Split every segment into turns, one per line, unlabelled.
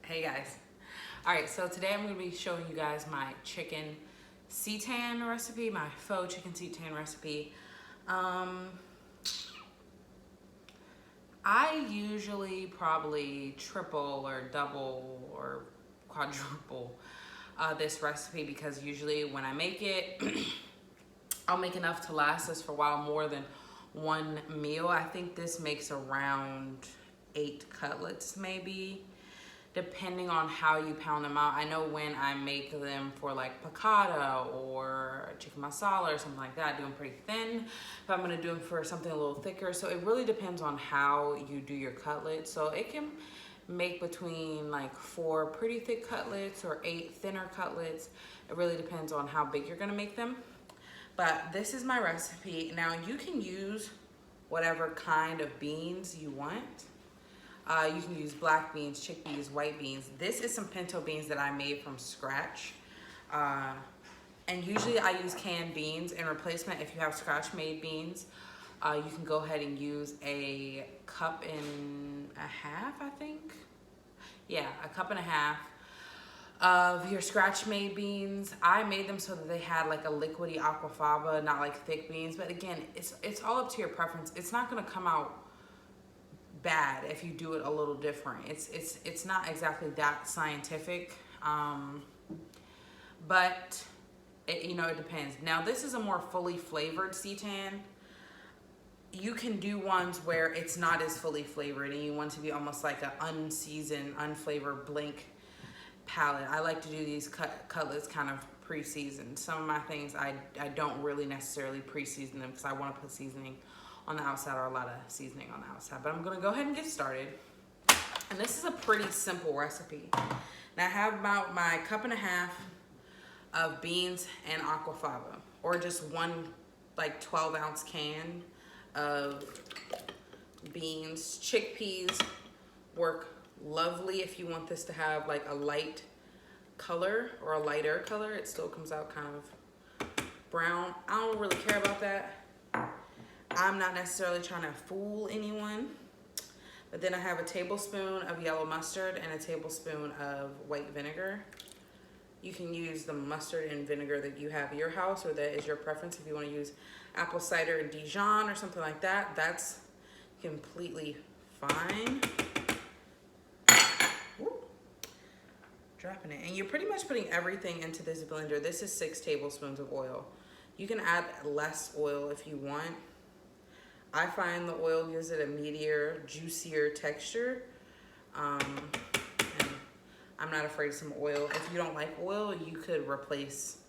Hey guys. All right, so today I'm gonna be showing you guys my chicken Seitan recipe, my faux chicken Seitan recipe. I usually probably triple or double or quadruple this recipe because usually when I make it, I'll make enough to last us for a while more than one meal. I think this makes around 8 cutlets maybe, depending on how you pound them out. I know when I make them for like piccata or chicken masala or something like that, I do them pretty thin. If I'm gonna do them for something a little thicker. So it really depends on how you do your cutlets. So it can make between like 4 pretty thick cutlets or 8 thinner cutlets. It really depends on how big you're gonna make them. But this is my recipe. Now you can use whatever kind of beans you want. You can use black beans, chickpeas, white beans. This is some pinto beans that I made from scratch. And usually I use canned beans in replacement. If you have scratch made beans, you can go ahead and use a cup and a half, I think. Yeah, a cup and a half of your scratch made beans. I made them so that they had like a liquidy aquafaba, not like thick beans. But again, it's all up to your preference. It's not gonna come out bad if you do it a little different. It's not exactly that scientific, but it depends. Now this is a more fully flavored Seitan. You can do ones where it's not as fully flavored and you want it to be almost like an unseasoned, unflavored blank palette. I like to do these cutlets kind of pre-seasoned. Some of my things I don't really necessarily pre-season them because I want to put seasoning on the outside or a lot of seasoning on the outside. But I'm gonna go ahead and get started. And this is a pretty simple recipe. Now I have about my cup and a half of beans and aquafaba, or just one like 12-ounce can of beans. Chickpeas work lovely if you want this to have like a light color or a lighter color. It still comes out kind of brown. I don't really care about that. I'm not necessarily trying to fool anyone. But then I have a tablespoon of yellow mustard and a tablespoon of white vinegar. You can use the mustard and vinegar that you have at your house, or that is your preference. If you want to use apple cider Dijon or something like that, that's completely fine. Woo. Dropping it. And you're pretty much putting everything into this blender. This is 6 tablespoons of oil. You can add less oil if you want. I find the oil gives it a meatier, juicier texture. And I'm not afraid of some oil. If you don't like oil, you could replace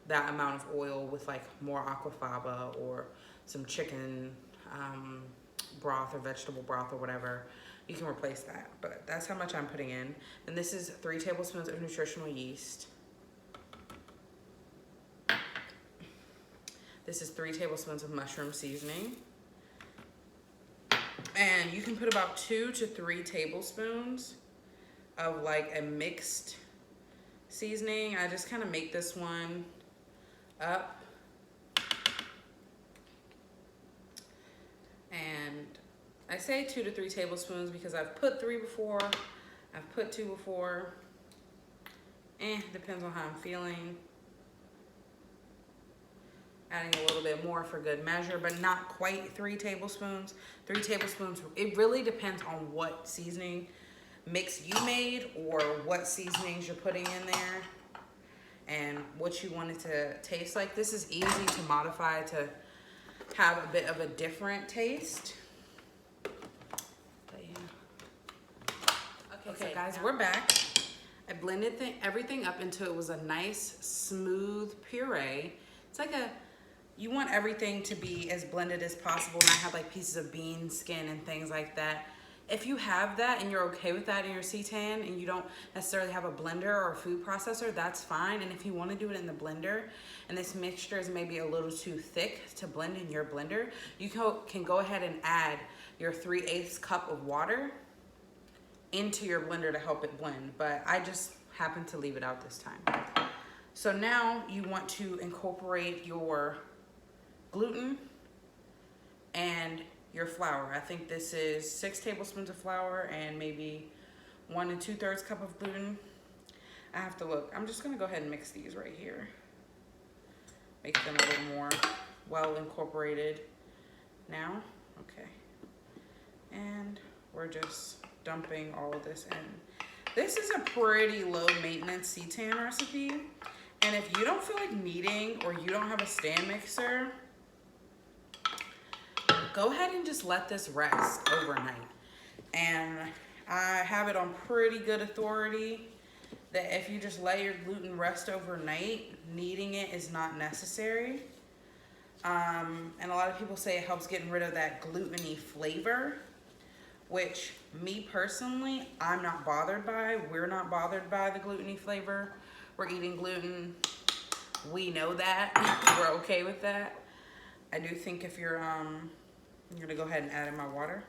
that amount of oil with like more aquafaba or some chicken broth or vegetable broth or whatever. You can replace that, but that's how much I'm putting in. And this is 3 tablespoons of nutritional yeast. This is 3 tablespoons of mushroom seasoning. And you can put about 2 to 3 tablespoons of like a mixed seasoning. I just kind of make this one up. And I say 2 to 3 tablespoons because I've put 3 before, I've put 2 before. Depends on how I'm feeling. Adding a little bit more for good measure, but not quite 3 tablespoons. 3 tablespoons, it really depends on what seasoning mix you made or what seasonings you're putting in there and what you want it to taste like. This is easy to modify to have a bit of a different taste. But yeah. Okay, so guys, we're back. I blended everything up until it was a nice, smooth puree. It's like you want everything to be as blended as possible, not have like pieces of bean skin and things like that. If you have that and you're okay with that in your Seitan and you don't necessarily have a blender or a food processor, that's fine. And if you want to do it in the blender and this mixture is maybe a little too thick to blend in your blender, you can go ahead and add your 3/8 cup of water into your blender to help it blend. But I just happened to leave it out this time. So now you want to incorporate your gluten and your flour. I think this is 6 tablespoons of flour and maybe 1 2/3 cup of gluten. I have to look. I'm just gonna go ahead and mix these right here. Make them a little more well incorporated now. Okay. And we're just dumping all of this in. This is a pretty low maintenance seitan recipe. And if you don't feel like kneading or you don't have a stand mixer, go ahead and just let this rest overnight. And I have it on pretty good authority that if you just let your gluten rest overnight, kneading it is not necessary. And a lot of people say it helps getting rid of that gluten-y flavor, which me personally, I'm not bothered by. We're not bothered by the gluten-y flavor. We're eating gluten. We know that. We're okay with that. I do think if you're, I'm gonna go ahead and add in my water.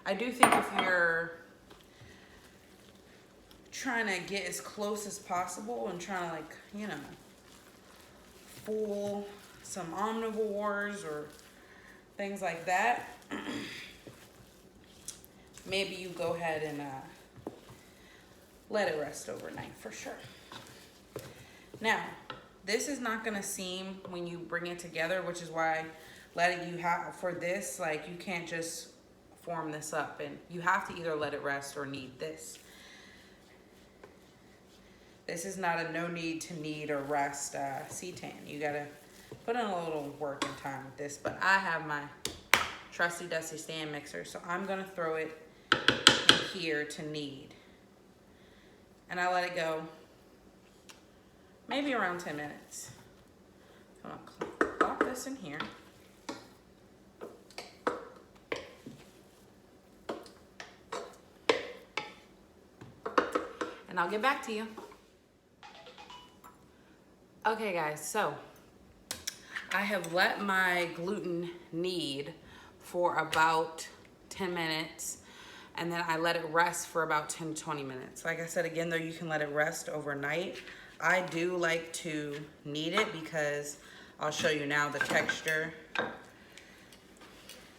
I do think if you're trying to get as close as possible and trying to, like, you know, fool some omnivores or things like that, maybe you go ahead and let it rest overnight for sure. Now, this is not gonna seem when you bring it together, which is why letting you have for this, like, you can't just form this up, and you have to either let it rest or knead this. This is not a no need to knead or rest seitan. You gotta put in a little work and time with this, but I have my trusty dusty stand mixer, so I'm gonna throw it in here to knead. And I let it go maybe around 10 minutes. I'm gonna plop this in here. And I'll get back to you. Okay guys, so I have let my gluten knead for about 10 minutes, and then I let it rest for about 10 to 20 minutes. Like I said, again, though, you can let it rest overnight. I do like to knead it because I'll show you now the texture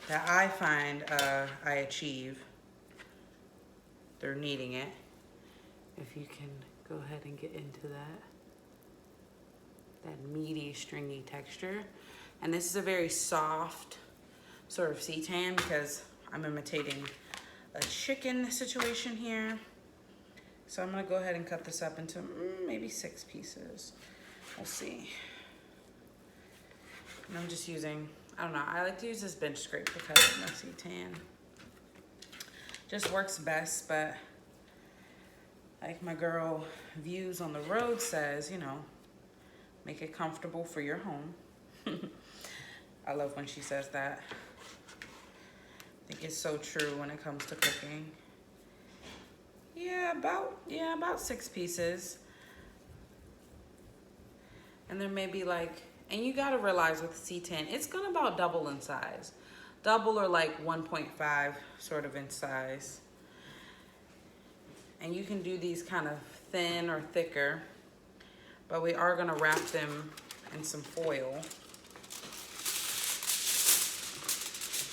that I find I achieve through kneading it. If you can go ahead and get into that meaty, stringy texture. And this is a very soft sort of seitan because I'm imitating a chicken situation here. So I'm gonna go ahead and cut this up into maybe 6 pieces. We'll see. And I'm just using, I don't know, I like to use this bench scrape to cut up my seitan. Just works best, but like my girl Views on the Road says, you know, make it comfortable for your home. I love when she says that. I think it's so true when it comes to cooking. Yeah, about 6 pieces. And there may be like, and you gotta realize with seitan, it's gonna about double in size. Double or like 1.5 sort of in size. And you can do these kind of thin or thicker, but we are gonna wrap them in some foil.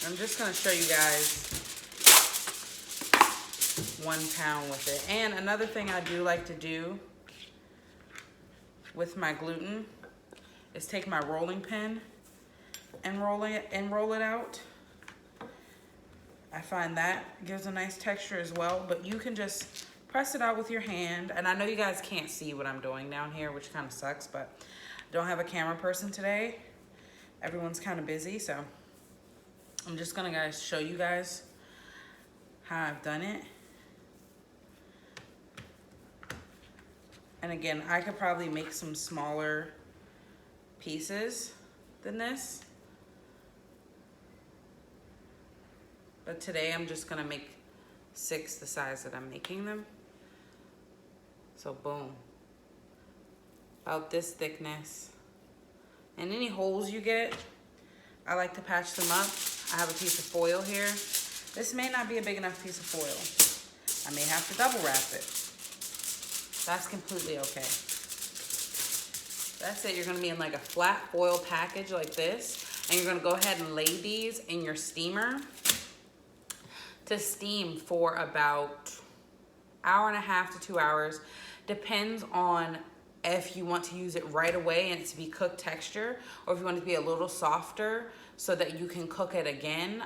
I'm just gonna show you guys 1 pound with it. And another thing I do like to do with my gluten is take my rolling pin and roll it out. I find that gives a nice texture as well, but you can just press it out with your hand. And I know you guys can't see what I'm doing down here, which kind of sucks, but I don't have a camera person today. Everyone's kind of busy, so I'm just gonna show you guys how I've done it. And again, I could probably make some smaller pieces than this, but today I'm just gonna make 6 the size that I'm making them. So boom, about this thickness. And any holes you get, I like to patch them up. I have a piece of foil here. This may not be a big enough piece of foil. I may have to double wrap it. That's completely okay. That's it. You're gonna be in like a flat foil package like this, and you're gonna go ahead and lay these in your steamer to steam for about hour and a half to 2 hours. Depends on if you want to use it right away and it to be cooked texture, or if you want it to be a little softer so that you can cook it again.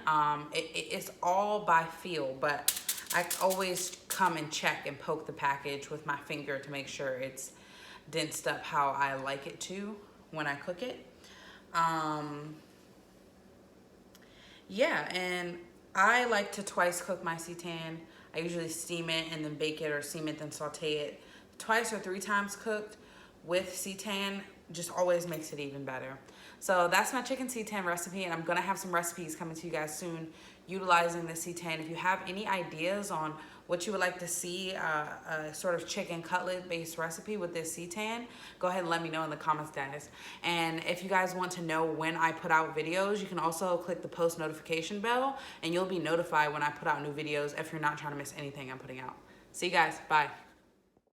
It's all by feel, but I always come and check and poke the package with my finger to make sure it's densed up how I like it to when I cook it. Yeah, and I like to twice cook my seitan. I usually steam it and then bake it, or steam it then saute it. Twice or 3 times cooked with seitan just always makes it even better. So that's my chicken seitan recipe, and I'm gonna have some recipes coming to you guys soon utilizing the seitan. If you have any ideas on what you would like to see, a sort of chicken cutlet based recipe with this seitan, go ahead and let me know in the comments, guys. And if you guys want to know when I put out videos, you can also click the post notification bell and you'll be notified when I put out new videos if you're not trying to miss anything I'm putting out. See you guys, bye.